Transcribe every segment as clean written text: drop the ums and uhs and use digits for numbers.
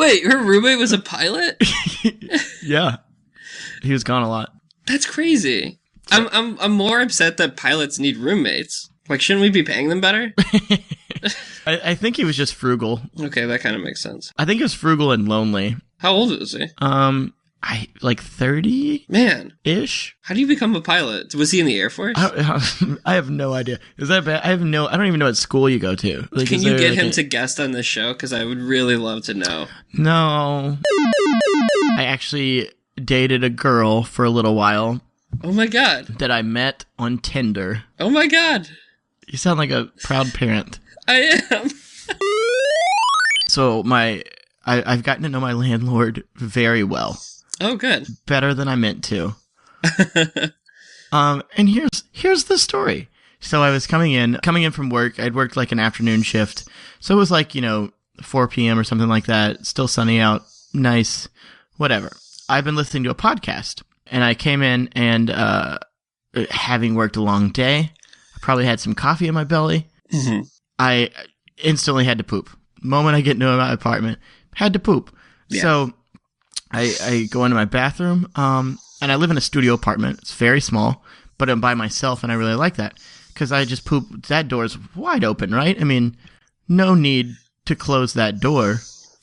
Wait, her roommate was a pilot? Yeah. He was gone a lot. That's crazy. I'm more upset that pilots need roommates. Like, shouldn't we be paying them better? I think he was just frugal. Okay, that kind of makes sense. I think he was frugal and lonely. How old was he? Like 30? Man. Ish? How do you become a pilot? Was he in the Air Force? I have no idea. Is that bad? I don't even know what school you go to. Like, can you get him to guest on this show? Because I would really love to know. No. I actually dated a girl for a little while. Oh my god. That I met on Tinder. Oh my god. You sound like a proud parent. I am. So I've gotten to know my landlord very well. Oh, good. Better than I meant to. And here's the story. So I was coming in from work. I'd worked like an afternoon shift. So it was like, 4 p.m. or something like that. Still sunny out. Nice. Whatever. I've been listening to a podcast. And I came in and, having worked a long day, I probably had some coffee in my belly. Mm-hmm. I instantly had to poop. The moment I get into my apartment, had to poop. Yeah. So I go into my bathroom, and I live in a studio apartment. It's very small, but I'm by myself, and I really like that because I just poop. That door's wide open, right? I mean, no need to close that door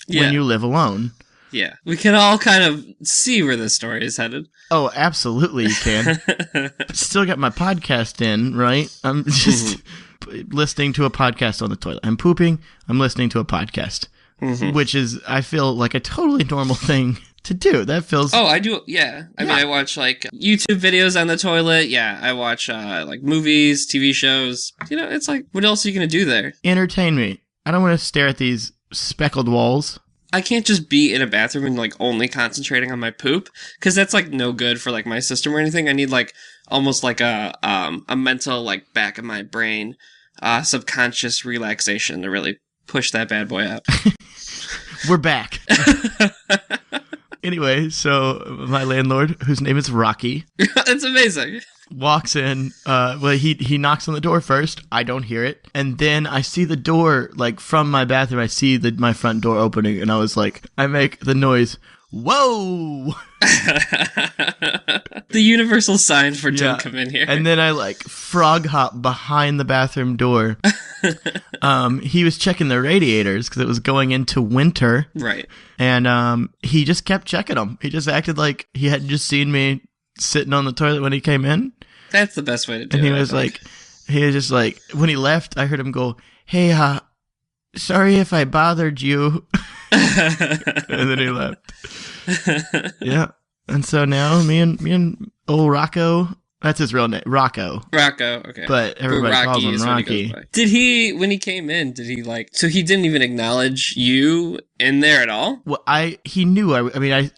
when you live alone. Yeah, we can all kind of see where this story is headed. Oh, absolutely you can. Still got my podcast in, right? I'm just listening to a podcast on the toilet. I'm pooping, I'm listening to a podcast, which is, I feel like a totally normal thing to do. That feels... Oh, I do, yeah. I mean, I watch, like, YouTube videos on the toilet. Yeah, I watch, like, movies, TV shows. It's like, what else are you going to do there? Entertain me. I don't want to stare at these speckled walls. I can't just be in a bathroom and, like, only concentrating on my poop, because that's, like, no good for, like, my system or anything. I need, like, almost like a mental, like, back of my brain, subconscious relaxation to really push that bad boy out. We're back. Anyway, so my landlord, whose name is Rocky. That's amazing. Walks in, he knocks on the door first. I don't hear it. And then I see the door, like, from my bathroom, I see my front door opening, and I was like, I make the noise, whoa! The universal sign for don't come in here. And then I, like, frog hop behind the bathroom door. He was checking the radiators, because it was going into winter. Right. And he just kept checking them. He just acted like he hadn't just seen me sitting on the toilet when he came in. That's the best way to do it. And he was just like, when he left, I heard him go, hey, sorry if I bothered you. And then he left. Yeah. And so now me and old Rocco, that's his real name, Rocco. Rocco, okay. But everybody calls him Rocky. Did he, when he came in, so he didn't even acknowledge you in there at all? Well, he knew. I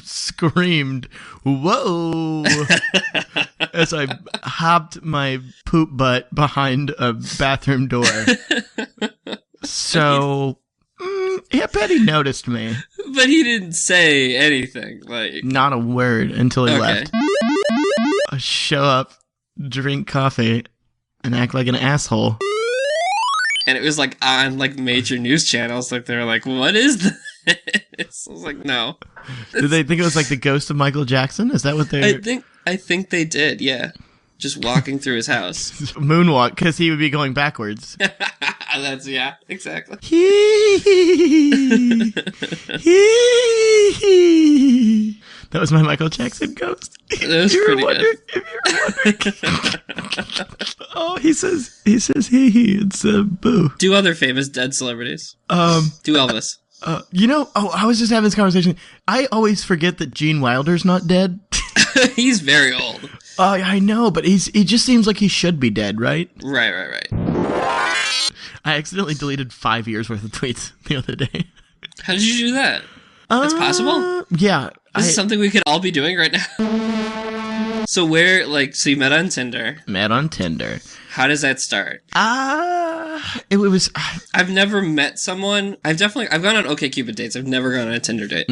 screamed, whoa, as I hopped my poop butt behind a bathroom door. So, I bet he noticed me. But he didn't say anything, like... Not a word until he left. I show up, drink coffee, and act like an asshole. And it was, like, on, like, major news channels. Like, they were like, what is this? I was like, no. Did they think it was, like, the ghost of Michael Jackson? Is that what they... I think they did, yeah. Just walking through his house. Moonwalk, because he would be going backwards. Yeah, exactly. That was my Michael Jackson ghost. That was pretty good. If you were wondering. Oh, he says he. It's boo. Do other famous dead celebrities. Do Elvis. I was just having this conversation. I always forget that Gene Wilder's not dead. He's very old. I know, but he just seems like he should be dead, right? Right. I accidentally deleted 5 years worth of tweets the other day. How did you do that? That's possible? Yeah. This is something we could all be doing right now. So you met on Tinder. Met on Tinder. How does that start? It was... I've never met someone... I've gone on OkCupid dates. I've never gone on a Tinder date.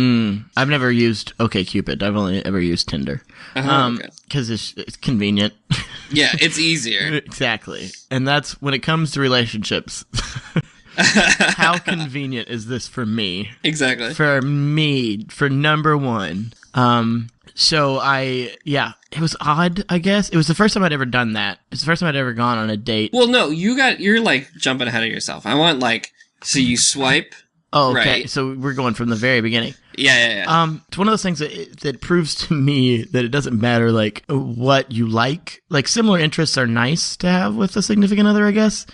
I've never used OkCupid. I've only ever used Tinder. Because it's convenient. Yeah, it's easier. Exactly. And that's when it comes to relationships. How convenient is this for me? Exactly. For me, for number one. So it was odd, I guess. It was the first time I'd ever done that. It's the first time I'd ever gone on a date. Well, no, you're like jumping ahead of yourself. I want like, so you swipe. Oh, okay. Right. So we're going from the very beginning. Yeah. It's one of those things that proves to me that it doesn't matter, like, what you like. Like, similar interests are nice to have with a significant other, I guess.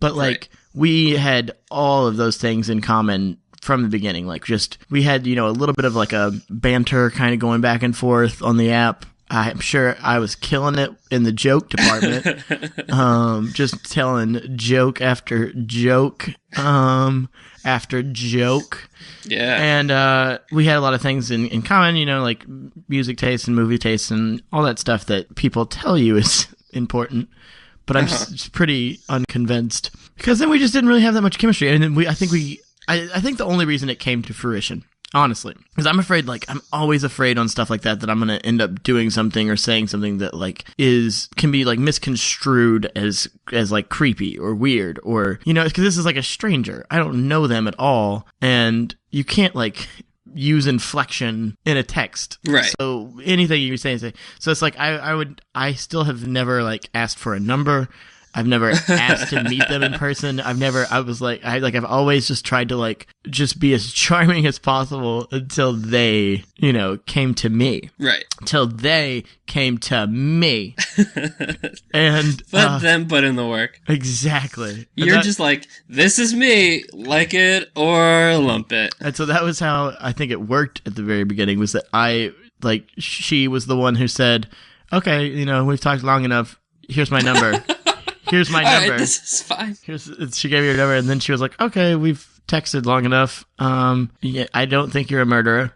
But, like, we had all of those things in common from the beginning. Like, just, we had, a little bit of, like, a banter kind of going back and forth on the app. I'm sure I was killing it in the joke department. Just telling joke after joke, after joke. Yeah. And we had a lot of things in common, like music taste and movie taste and all that stuff that people tell you is important. But I'm just pretty unconvinced. Because then we just didn't really have that much chemistry. And then I think the only reason it came to fruition, honestly, because I'm afraid, I'm always afraid on stuff like that I'm going to end up doing something or saying something that, can be, misconstrued as creepy or weird or, because this is, a stranger. I don't know them at all, and you can't, use inflection in a text. Right. So anything you say. So it's I still have never, asked for a number. I've never asked to meet them in person. I've always just tried to just be as charming as possible until they, came to me. Right. Till they came to me. And put in the work. Exactly. You're just like, this is me, like it or lump it. And so that was how I think it worked at the very beginning, was that she was the one who said, okay, we've talked long enough. Here's my number. Here's my number. All right, this is fine. She gave me her number, and then she was like, okay, we've texted long enough. I don't think you're a murderer.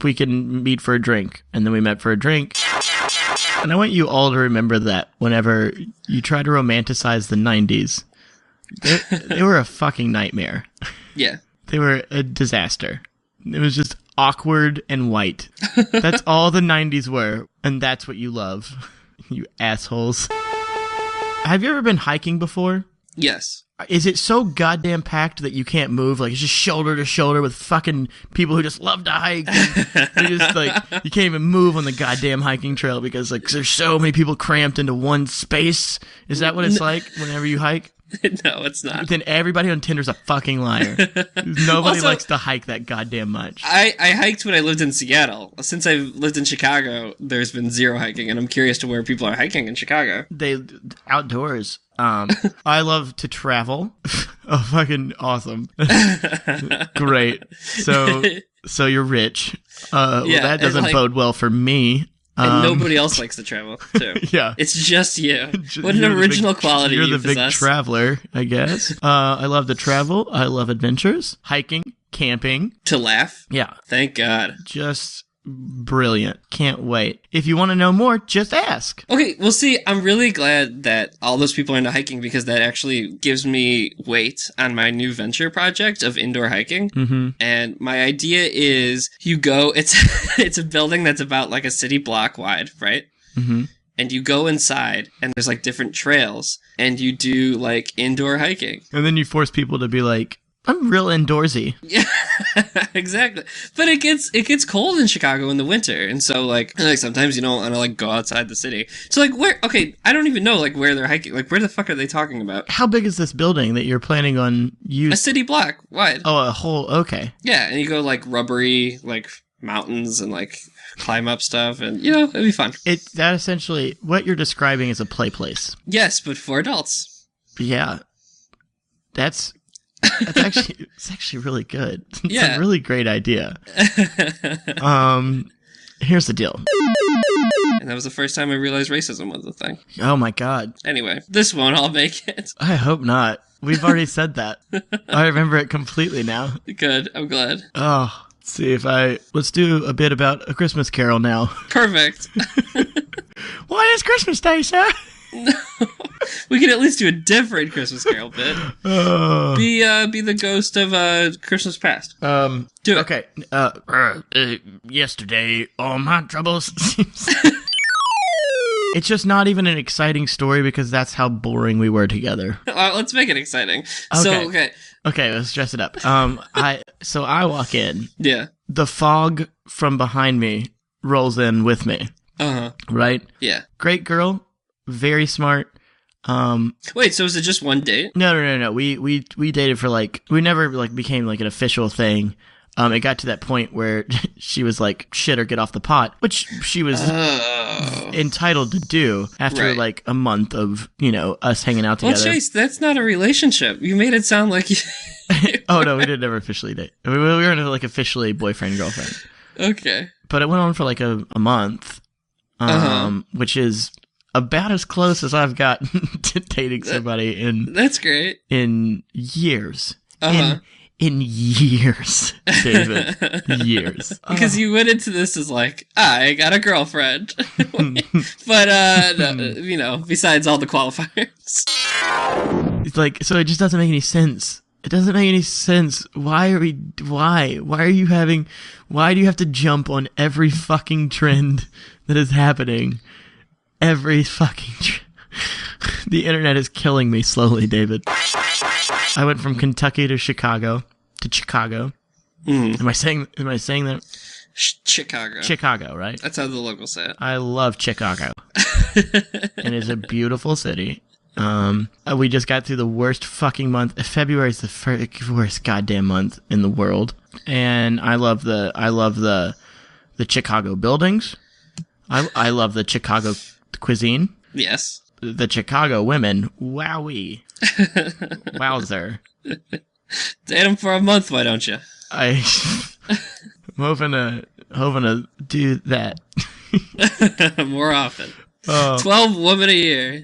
We can meet for a drink. And then we met for a drink. And I want you all to remember that whenever you try to romanticize the 90s, they were a fucking nightmare. Yeah. They were a disaster. It was just awkward and white. That's all the 90s were, and that's what you love. You assholes. Have you ever been hiking before? Yes. Is it so goddamn packed that you can't move? It's just shoulder to shoulder with fucking people who just love to hike. They just you can't even move on the goddamn hiking trail because there's so many people cramped into one space. Is that what it's like whenever you hike? No, it's not. Then everybody on Tinder's a fucking liar. Nobody likes to hike that goddamn much. I hiked when I lived in Seattle. Since I've lived in Chicago, there's been zero hiking, and I'm curious to where people are hiking in Chicago. They outdoors. I love to travel. Oh, fucking awesome. Great. So you're rich. Well, that doesn't bode well for me. And nobody else likes to travel, too. Yeah. It's just you. What an original quality you possess. You're the big traveler, I guess. I love to travel. I love adventures. Hiking. Camping. To laugh? Yeah. Thank God. Just brilliant. Can't wait. If you want to know more, just ask. Okay, well, see, I'm really glad that all those people are into hiking because that actually gives me weight on my new venture project of indoor hiking. Mm-hmm. And my idea is you go, it's a building that's about a city block wide, right? Mm-hmm. And you go inside and there's different trails and you do indoor hiking. And then you force people to be I'm real indoorsy. Yeah, exactly. But it gets cold in Chicago in the winter, and so sometimes you don't want to go outside the city. So where? Okay, I don't even know where they're hiking. Where the fuck are they talking about? How big is this building that you're planning on using? A city block wide. Oh, a whole. Okay. Yeah, and you go rubbery mountains and climb up stuff, and it'd be fun. That essentially what you're describing is a play place. Yes, but for adults. Yeah, it's actually really good. It's a really great idea. Here's the deal. And that was the first time I realized racism was a thing. Oh my God. Anyway, this won't all make it. I hope not. We've already said that. I remember it completely now. Good. I'm glad. Oh, let's do a bit about A Christmas Carol now. Perfect. Why is Christmas Day, sir? No, we can at least do a different Christmas Carol bit. Be the ghost of Christmas past. Do it. Okay. Yesterday, all my troubles seems. It's just not even an exciting story because that's how boring we were together. Let's make it exciting. Okay. Okay, let's dress it up. I walk in. Yeah. The fog from behind me rolls in with me. Uh-huh. Right? Yeah. Great girl, very smart. Wait, so was it just one date? No. We dated for we never became an official thing. It got to that point where she was like, shit or get off the pot, which she was entitled to do after a month of, us hanging out together. Well, Chase, that's not a relationship. You made it sound like Oh, no, we didn't ever officially date. We were officially boyfriend, girlfriend. Okay. But it went on for a month, which is about as close as I've got to dating somebody That's great. In years. In years, David. Years. Because you went into this as I got a girlfriend. But, besides all the qualifiers. It's so it just doesn't make any sense. It doesn't make any sense. Why do you have to jump on every fucking trend that is happening? Every fucking The internet is killing me slowly, David. I went from Kentucky to Chicago. Am I saying that? Chicago. Chicago, right? That's how the locals say it. I love Chicago. And it's a beautiful city. We just got through the worst fucking month. February is the worst goddamn month in the world. And I love the Chicago buildings. I love the Chicago cuisine. Yes. The Chicago women, wowee. Wowzer. Date them for a month, why don't you? I'm hoping to do that. More often. 12 women a year.